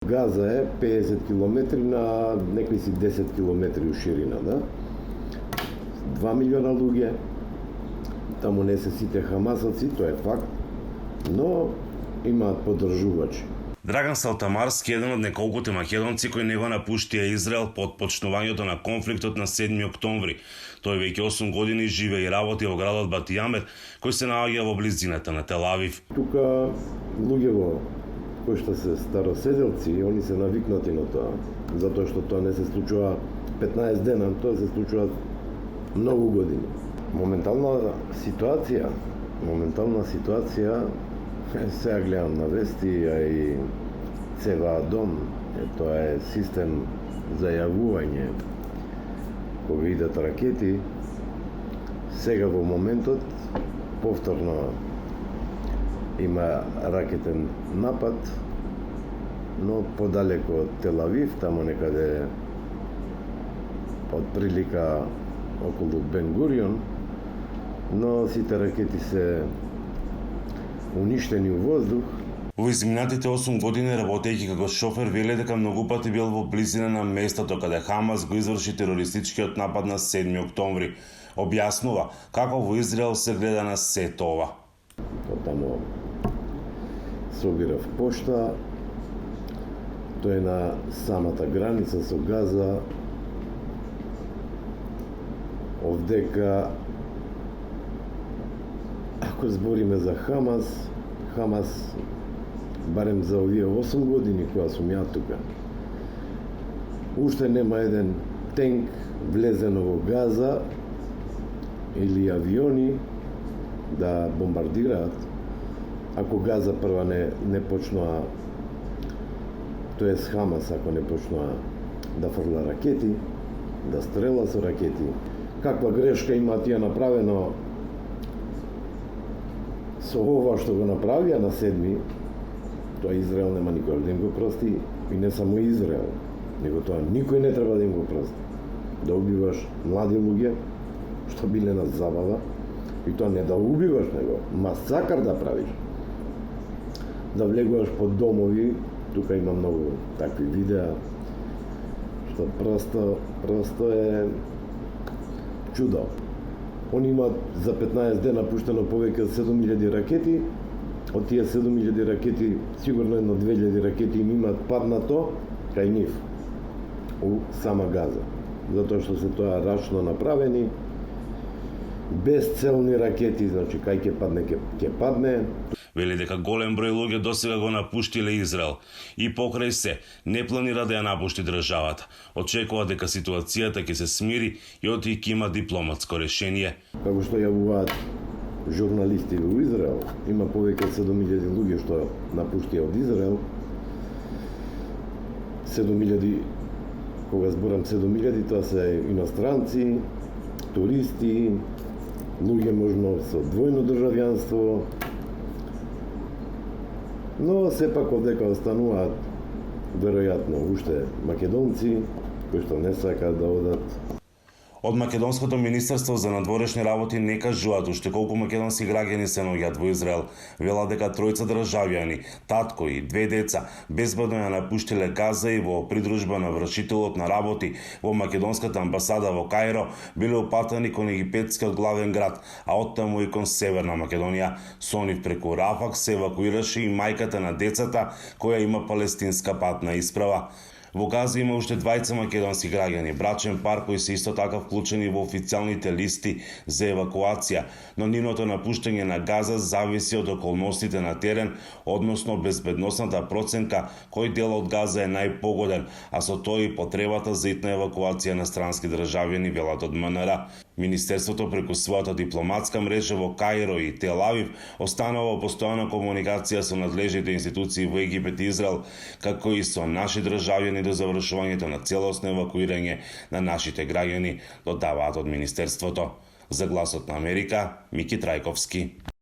Газа е 50 км на некои си 10 км у ширина, да? 2 милиона луѓе, таму не се сите хамасовци, тоа е факт, но имаат поддржувачи. Драган Салтамарски е еден од неколкуте македонци кои не го напуштија Израел по отпочнувањето на конфликтот на 7 октомври. Тој веќе 8 години живее и работи во градот Батијамет, кој се наоѓа во близината на Тел Авив. Тука луѓето кои што се староседелци, они се навикнати на тоа, затоа што тоа не се случува 15 дена, тоа се случува многу години. Моментална ситуација, сега гледам на вести, а и ЦВА Дом, тоа е систем за јавување кога идат ракети. Сега во моментот повторно има ракетен напад, но подалеко од Тел Авив, тамо некаде од прилика околу Бен Гурион, но сите ракети се уништени у воздух. Во изминатите 8 години работејќи како шофер вели дека многу пати бил во близина на местото каде Хамас го изврши терористичкиот напад на 7 октомври. Објаснува како во Израел се гледа на сето ова. Таму собирав пошта, тоа е на самата граница со Газа. Овдека, ако збориме за Хамас, барем за овие 8 години кога сум ја тука, уште нема еден тенк влезено во Газа или авиони да бомбардираат, ако Газа прва не почнува, тоа е Хамас, ако не почнува да фрла ракети, да стрела со ракети. Каква грешка има тие направено со ова што го направија на 7, тоа Израел нема никој да им го прости, и не само Израел, него тоа никој не треба да им го прости. Да убиваш млади луѓе, што биле на забава, и тоа не да убиваш, него масакар да правиш. Да влегуваш под домови, тука има многу такви видеа, што просто е чудо. Они имаат за 15 дена пуштено повеќе од 7000 ракети. Од тие 7000 ракети, сигурно едно 2000 ракети им имаат паднато кај нив у сама Газа. Затоа што се тоа рачно направени, без целни ракети, значи кај ќе падне. Вели дека голем број луѓе досега го напуштиле Израел и покрај се не планира да ја напушти државата. Очекува дека ситуацијата ќе се смири и оти ќе има дипломатско решение. Како што јавуваат журналисти во Израел, има повеќе од 7000 луѓе што напуштија од Израел. 7000, кога зборам 7000, тоа се иностранци, туристи, луѓе можно со двојно државјанство, но сепак овдека остануваат веројатно уште македонци кои што не сакаат да одат. Од Македонското министерство за надворешни работи не кажуваат уште колку македонски граѓани се наоѓаат во Израел. Велат дека тројца државјани, татко и 2 деца, безбедно ја напуштиле Газа и во придружба на вршителот на работи во македонската амбасада во Каиро биле упатани кон египетскиот главен град, а оттаму и кон Северна Македонија. Со нив преку Рафак се евакуираше и мајката на децата која има палестинска патна исправа. Во Газа има уште 20 македонски граѓани, брачен пар кои се исто така вклучени во официјалните листи за евакуација, но нивното напуштање на Газа зависи од околностите на терен, односно безбедносната проценка кој дел од Газа е најпогоден, а со тоа и потребата за итна евакуација на странски државјани, велат од МНР. Министерството преку својата дипломатска мрежа во Каиро и Тел Авив останува во постојана комуникација со надлежните институции во Египет и Израел, како и со наши државјани до завршувањето на целосно евакуирање на нашите граѓани, додаваат од Министерството. За Гласот на Америка, Мики Трајковски.